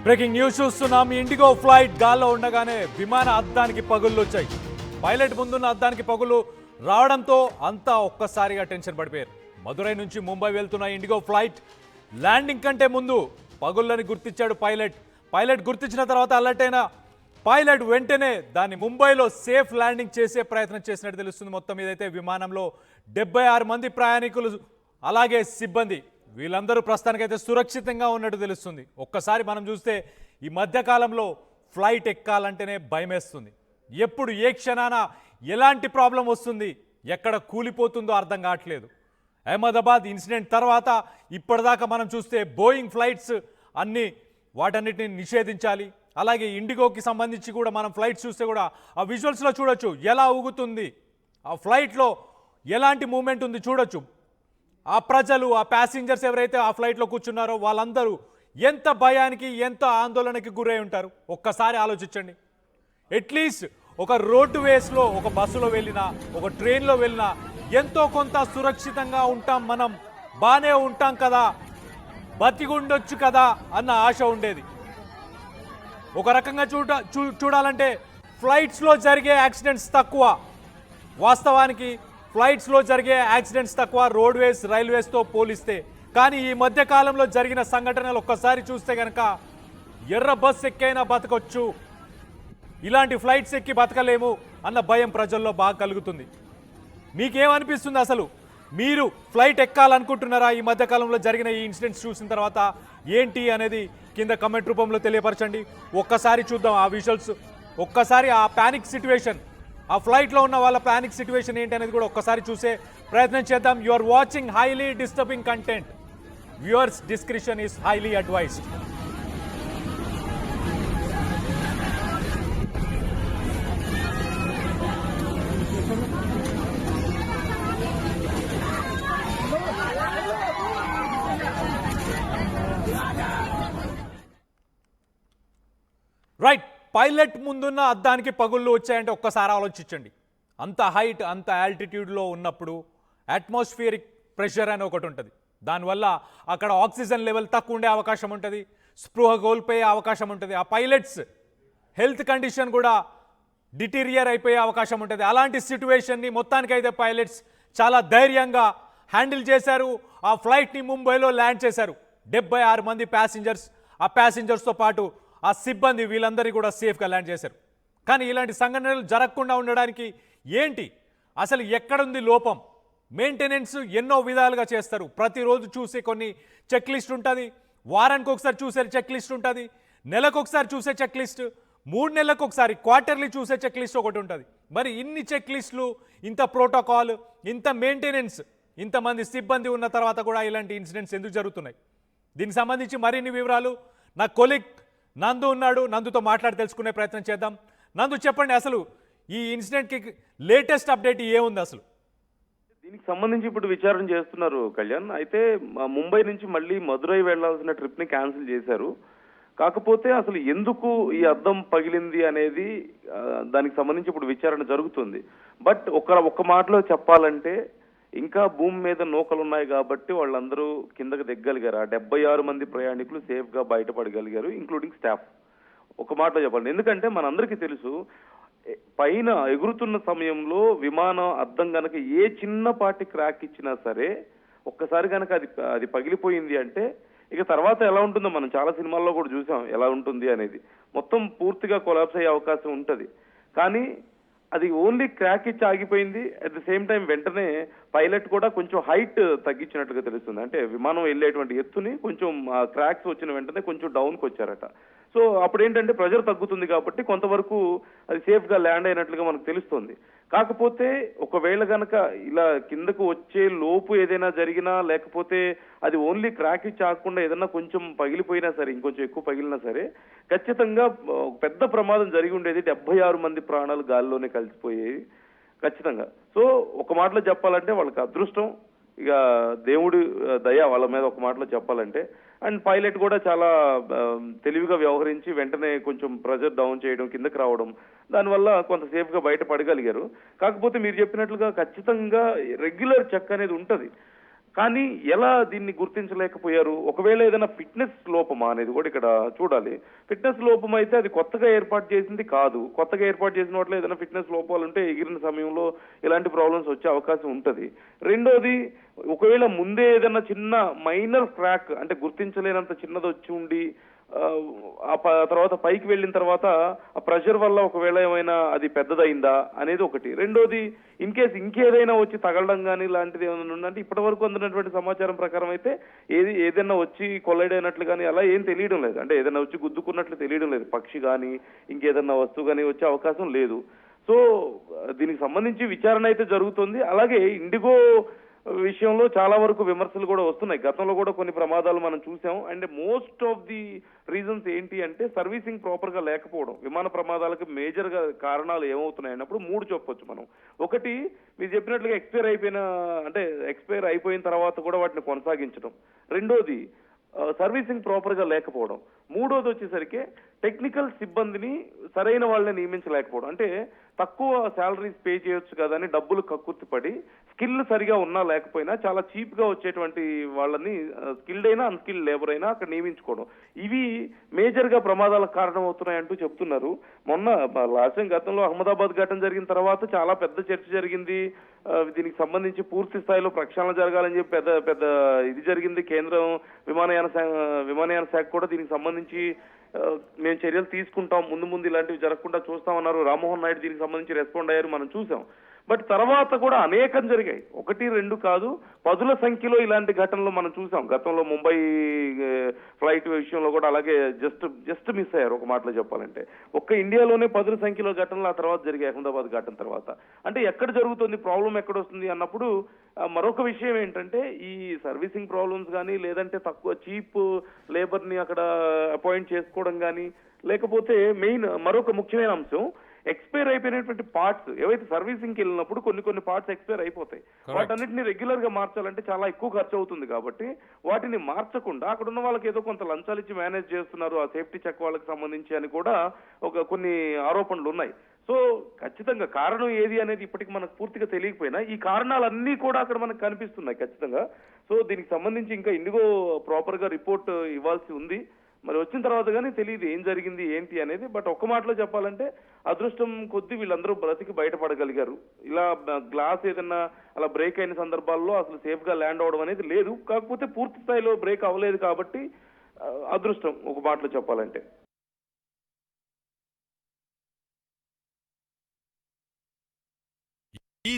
Breaking news చూస్తున్నాం. IndiGo flight గాల్లో ఉండగానే విమాన అద్దానికి పగుళ్ళు వచ్చాయి. పైలట్ ముందున్న అద్దానికి పగులు రావడంతో అంతా ఒక్కసారిగా టెన్షన్ పడిపోయారు. మదురై నుంచి ముంబై వెళ్తున్న ఇండిగో ఫ్లైట్ ల్యాండింగ్ కంటే ముందు పగుళ్ళని గుర్తించాడు పైలట్ గుర్తించిన తర్వాత అలర్ట్ అయిన పైలట్ వెంటనే దాన్ని ముంబైలో సేఫ్ ల్యాండింగ్ చేసే ప్రయత్నం చేసినట్టు తెలుస్తుంది. మొత్తం ఏదైతే విమానంలో 76 మంది ప్రయాణికులు అలాగే సిబ్బంది వీళ్ళందరూ ప్రస్తుతానికైతే సురక్షితంగా ఉన్నట్టు తెలుస్తుంది. ఒక్కసారి మనం చూస్తే ఈ మధ్యకాలంలో ఫ్లైట్ ఎక్కాలంటేనే భయమేస్తుంది. ఎప్పుడు ఏ క్షణాన ఎలాంటి ప్రాబ్లం వస్తుంది, ఎక్కడ కూలిపోతుందో అర్థం కావట్లేదు. అహ్మదాబాద్ ఇన్సిడెంట్ తర్వాత ఇప్పటిదాకా మనం చూస్తే బోయింగ్ ఫ్లైట్స్ వాటన్నిటిని నిషేధించాలి. అలాగే ఇండిగోకి సంబంధించి కూడా మనం ఫ్లైట్స్ చూస్తే కూడా ఆ విజువల్స్లో చూడొచ్చు ఎలా ఊగుతుంది, ఆ ఫ్లైట్లో ఎలాంటి మూమెంట్ ఉంది చూడొచ్చు. ఆ ప్రజలు, ఆ ప్యాసింజర్స్ ఎవరైతే ఆ ఫ్లైట్లో కూర్చున్నారో వాళ్ళందరూ ఎంత భయానికి, ఎంత ఆందోళనకి గురై ఉంటారు ఒక్కసారి ఆలోచించండి. అట్లీస్ట్ ఒక రోడ్డు వేస్లో, ఒక బస్సులో వెళ్ళినా, ఒక ట్రైన్లో వెళ్ళినా ఎంతో కొంత సురక్షితంగా ఉంటాం, మనం బాగానే ఉంటాం కదా, బతికుండొచ్చు కదా అన్న ఆశ ఉండేది. ఒక రకంగా చూడాలంటే ఫ్లైట్స్లో జరిగే యాక్సిడెంట్స్ తక్కువ. వాస్తవానికి ఫ్లైట్స్లో జరిగే యాక్సిడెంట్స్ తక్కువ రోడ్వేస్, రైల్వేస్తో పోలిస్తే. కానీ ఈ మధ్య కాలంలో జరిగిన సంఘటనలు ఒక్కసారి చూస్తే కనుక ఎర్ర బస్ ఎక్కైనా బతకొచ్చు, ఇలాంటి ఫ్లైట్స్ ఎక్కి బతకలేము అన్న భయం ప్రజల్లో బాగా కలుగుతుంది. మీకేమనిపిస్తుంది అసలు? మీరు ఫ్లైట్ ఎక్కాలనుకుంటున్నారా? ఈ మధ్యకాలంలో జరిగిన ఈ ఇన్సిడెంట్స్ చూసిన తర్వాత ఏంటి అనేది కింద కమెంట్ రూపంలో తెలియపరచండి. ఒక్కసారి చూద్దాం ఆ విజువల్స్, ఒక్కసారి ఆ ప్యానిక్ సిచ్యువేషన్, ఆ ఫ్లైట్లో ఉన్న వాళ్ళ ప్యానిక్ సిచ్యువేషన్ ఏంటి అనేది కూడా ఒక్కసారి చూసే ప్రయత్నం చేద్దాం. You are watching highly disturbing content. Viewers description is highly advised. Right, pilot ముందున్న అద్దానికి పగుళ్ళు వచ్చాయంటే ఒక్కసారి ఆలోచించండి. అంత హైట్, అంత ఆల్టిట్యూడ్లో ఉన్నప్పుడు అట్మాస్ఫియరిక్ ప్రెషర్ అని ఒకటి ఉంటుంది. దానివల్ల అక్కడ ఆక్సిజన్ లెవెల్ తక్కువ ఉండే అవకాశం ఉంటుంది, స్పృహ కోల్పోయే అవకాశం ఉంటుంది. ఆ పైలట్స్ హెల్త్ కండిషన్ కూడా డిటీరియర్ అయిపోయే అవకాశం ఉంటుంది. అలాంటి సిచ్యువేషన్ని మొత్తానికైతే పైలట్స్ చాలా ధైర్యంగా హ్యాండిల్ చేశారు. ఆ ఫ్లైట్ని ముంబైలో ల్యాండ్ చేశారు. 76 మంది ప్యాసింజర్స్, ఆ ప్యాసింజర్స్తో పాటు ఆ సిబ్బంది వీళ్ళందరినీ కూడా సేఫ్గా ల్యాండ్ చేశారు. కానీ ఇలాంటి సంఘటనలు జరగకుండా ఉండడానికి ఏంటి అసలు, ఎక్కడుంది లోపం? మెయింటెనెన్స్ ఎన్నో విధాలుగా చేస్తారు. ప్రతిరోజు చూసే కొన్ని చెక్ లిస్ట్ ఉంటుంది, వారానికి ఒకసారి చూసే చెక్ లిస్ట్ ఉంటుంది, నెలకు ఒకసారి చూసే చెక్ లిస్ట్, 3 నెలలకు ఒకసారి క్వార్టర్లీ చూసే చెక్ లిస్ట్ ఒకటి ఉంటుంది. మరి ఇన్ని చెక్ లిస్టులు, ఇంత ప్రోటోకాల్, ఇంత మెయింటెనెన్స్, ఇంతమంది సిబ్బంది ఉన్న తర్వాత కూడా ఇలాంటి ఇన్సిడెంట్స్ ఎందుకు జరుగుతున్నాయి? దీనికి సంబంధించి మరిన్ని వివరాలు నా కొలీగ్ నందు ఉన్నాడు, నందుతో మాట్లాడి తెలుసుకునే ప్రయత్నం చేద్దాం. నందు, చెప్పండి, అసలు ఈ ఇన్సిడెంట్కి లేటెస్ట్ అప్డేట్ ఏముంది అసలు? దీనికి సంబంధించి ఇప్పుడు విచారణ చేస్తున్నారు కళ్యాణ్. అయితే ముంబై నుంచి మళ్ళీ మదురై వెళ్లాల్సిన ట్రిప్ ని క్యాన్సిల్ చేశారు. కాకపోతే అసలు ఎందుకు ఈ అద్దం పగిలింది అనేది దానికి సంబంధించి ఇప్పుడు విచారణ జరుగుతుంది. బట్ ఒక్క మాటలో చెప్పాలంటే ఇంకా భూమి మీద నూకలు ఉన్నాయి కాబట్టి వాళ్ళందరూ కిందకి దిగ్గలిగారు. 76 మంది ప్రయాణికులు సేఫ్ గా బయటపడగలిగారు, ఇంక్లూడింగ్ స్టాఫ్. ఒక మాటలో చెప్పాలి, ఎందుకంటే మనందరికీ తెలుసు పైన ఎగురుతున్న సమయంలో విమానం అద్దం గనక ఏ చిన్నపాటి క్రాక్ ఇచ్చినా సరే, ఒక్కసారి కనుక అది పగిలిపోయింది అంటే ఇక తర్వాత ఎలా ఉంటుందో మనం చాలా సినిమాల్లో కూడా చూసాం ఎలా ఉంటుంది అనేది. మొత్తం పూర్తిగా కొలాప్స్ అయ్యే అవకాశం ఉంటుంది. కానీ అది ఓన్లీ క్రాక్ ఇచ్చి ఆగిపోయింది. అట్ ది సేమ్ టైం వెంటనే పైలట్ కూడా కొంచెం హైట్ తగ్గించినట్టుగా తెలుస్తుంది. అంటే విమానం వెళ్ళేటువంటి ఎత్తుని కొంచెం క్రాక్స్ వచ్చిన వెంటనే కొంచెం డౌన్కి వచ్చారట. సో అప్పుడు ఏంటంటే ప్రెజర్ తగ్గుతుంది కాబట్టి కొంతవరకు అది సేఫ్ గా ల్యాండ్ అయినట్లుగా మనకు తెలుస్తుంది. కాకపోతే ఒకవేళ గనక ఇలా కిందకు వచ్చే లోపు ఏదైనా జరిగినా, లేకపోతే అది ఓన్లీ క్రాక్ ఇచ్చి ఆగకుండా ఏదైనా కొంచెం పగిలిపోయినా సరే, ఇంకొంచెం ఎక్కువ పగిలినా సరే ఖచ్చితంగా పెద్ద ప్రమాదం జరిగి ఉండేది. 76 మంది ప్రాణాలు గాలిలోనే కలిసిపోయేవి ఖచ్చితంగా. సో ఒక మాటలో చెప్పాలంటే వాళ్ళకి అదృష్టం, ఇక దేవుడి దయ వాళ్ళ మీద ఒక మాటలో చెప్పాలంటే. అండ్ పైలట్ కూడా చాలా తెలివిగా వ్యవహరించి వెంటనే కొంచెం ప్రెజర్ డౌన్ చేయడం, కిందకి రావడం, దానివల్ల కొంత సేఫ్ గా బయట పడగలిగారు. కాకపోతే మీరు చెప్పినట్లుగా ఖచ్చితంగా రెగ్యులర్ చెక్ అనేది ఉంటది. కానీ ఎలా దీన్ని గుర్తించలేకపోయారు? ఒకవేళ ఏదైనా ఫిట్నెస్ లోపమా అనేది కూడా ఇక్కడ చూడాలి. ఫిట్నెస్ లోపం అయితే అది కొత్తగా ఏర్పాటు చేసింది కాదు. కొత్తగా ఏర్పాటు చేసిన వాటిలో ఏదైనా ఫిట్నెస్ లోపాలు ఉంటే ఎగిరిన సమయంలో ఇలాంటి ప్రాబ్లమ్స్ వచ్చే అవకాశం ఉంటది. రెండోది, ఒకవేళ ముందే ఏదైనా చిన్న మైనర్ క్రాక్ అంటే గుర్తించలేనంత చిన్నది వచ్చి ఉండి తర్వాత పైకి వెళ్ళిన తర్వాత ఆ ప్రెషర్ వల్ల ఒకవేళ ఏమైనా అది పెద్దదైందా అనేది ఒకటి. రెండోది, ఇన్ కేస్ ఇంకేదైనా వచ్చి తగలడం కానీ ఇలాంటిది ఏమైనా ఉందంటే ఇప్పటి వరకు అందినటువంటి సమాచారం ప్రకారం అయితే ఏదైనా వచ్చి కొల్లైడ్ అయినట్లు కానీ అలా ఏం తెలియడం లేదు. అంటే ఏదైనా వచ్చి గుద్దుకున్నట్లు తెలియడం లేదు. పక్షి కానీ ఇంకేదన్నా వస్తువు కానీ వచ్చే అవకాశం లేదు. సో దీనికి సంబంధించి విచారణ అయితే జరుగుతుంది. అలాగే ఇండిగో విషయంలో చాలా వరకు విమర్శలు కూడా వస్తున్నాయి. గతంలో కూడా కొన్ని ప్రమాదాలు మనం చూసాం. And most of the reasons ఏంటి అంటే సర్వీసింగ్ ప్రాపర్ గా లేకపోవడం. విమాన ప్రమాదాలకు మేజర్ గా కారణాలు ఏమవుతున్నాయి అన్నప్పుడు 3 చెప్పొచ్చు మనం. ఒకటి, మీరు చెప్పినట్లుగా ఎక్స్పైర్ అయిపోయిన తర్వాత కూడా వాటిని కొనసాగించడం. రెండోది, సర్వీసింగ్ ప్రాపర్ గా లేకపోవడం. మూడోది వచ్చేసరికి టెక్నికల్ సిబ్బందిని సరైన వాళ్ళని నియమించలేకపోవడం. అంటే తక్కువ శాలరీస్ పే చేయొచ్చు కదా అని డబ్బులు కక్కుర్తిపడి స్కిల్ సరిగా ఉన్నా లేకపోయినా చాలా చీప్ గా వచ్చేటువంటి వాళ్ళని స్కిల్డ్ అయినా అన్స్కిల్డ్ లేబర్ అయినా అక్కడ నియమించుకోవడం. ఇవి మేజర్ గా ప్రమాదాలకు కారణం అవుతున్నాయంటూ చెప్తున్నారు. మొన్న లాస్ట్ టైం గతంలో అహ్మదాబాద్ ఘటన జరిగిన తర్వాత చాలా పెద్ద చర్చ జరిగింది. దీనికి సంబంధించి పూర్తి స్థాయిలో ప్రక్షాళన జరగాలని చెప్పి పెద్ద ఇది జరిగింది. కేంద్రం విమానయాన శాఖ కూడా దీనికి సంబంధించి మేము చర్యలు తీసుకుంటాం, ముందు ఇలాంటివి జరగకుండా చూస్తామన్నారు. రామ్మోహన్ నాయుడు దీనికి సంబంధించి రెస్పాండ్ అయ్యారు, మనం చూసాం. బట్ తర్వాత కూడా అనేకం జరిగాయి. 1, 2 కాదు, 10ల సంఖ్యలో ఇలాంటి ఘటనలు మనం చూసాం. గతంలో ముంబై ఫ్లైట్ విషయంలో కూడా అలాగే జస్ట్ మిస్ అయ్యారు ఒక మాటలో చెప్పాలంటే. ఒక్క ఇండియాలోనే 10ల సంఖ్యలో ఘటనలు ఆ తర్వాత జరిగాయి అహ్మదాబాద్ ఘటన తర్వాత. అంటే ఎక్కడ జరుగుతుంది, ప్రాబ్లం ఎక్కడ వస్తుంది అన్నప్పుడు మరొక విషయం ఏంటంటే ఈ సర్వీసింగ్ ప్రాబ్లమ్స్ కానీ లేదంటే తక్కువ చీప్ లేబర్ ని అక్కడ అపాయింట్ చేసుకోవడం కానీ, లేకపోతే మెయిన్ మరొక ముఖ్యమైన అంశం ఎక్స్పైర్ అయిపోయినటువంటి పార్ట్స్ ఏవైతే సర్వీసింగ్కి వెళ్ళినప్పుడు కొన్ని పార్ట్స్ ఎక్స్పైర్ అయిపోతాయి. వాటన్నిటిని రెగ్యులర్ గా మార్చాలంటే చాలా ఎక్కువ ఖర్చు అవుతుంది. కాబట్టి వాటిని మార్చకుండా అక్కడ ఉన్న వాళ్ళకి ఏదో కొంత లంచాలు ఇచ్చి మేనేజ్ చేస్తున్నారు ఆ సేఫ్టీ చెక్ వాళ్ళకి సంబంధించి అని కూడా కొన్ని ఆరోపణలు ఉన్నాయి. సో ఖచ్చితంగా కారణం ఏది అనేది ఇప్పటికి మనకు పూర్తిగా తెలియకపోయినా ఈ కారణాలన్నీ కూడా అక్కడ మనకు కనిపిస్తున్నాయి ఖచ్చితంగా. సో దీనికి సంబంధించి ఇంకా ఇండిగో ప్రాపర్ గా రిపోర్ట్ ఇవ్వాల్సి ఉంది. మరి వచ్చిన తర్వాత కానీ తెలియదు ఏం జరిగింది ఏంటి అనేది. బట్ ఒక్క మాటలో చెప్పాలంటే అదృష్టం కొద్దీ వీళ్ళందరూ బ్రతికి బయటపడగలిగారు. ఇలా గ్లాస్ ఏదన్నా అలా బ్రేక్ అయిన సందర్భాల్లో అసలు సేఫ్ గా ల్యాండ్ అవడం అనేది లేదు. కాకపోతే పూర్తి స్థాయిలో బ్రేక్ అవ్వలేదు కాబట్టి అదృష్టం ఒక మాటలో చెప్పాలంటే. ఈ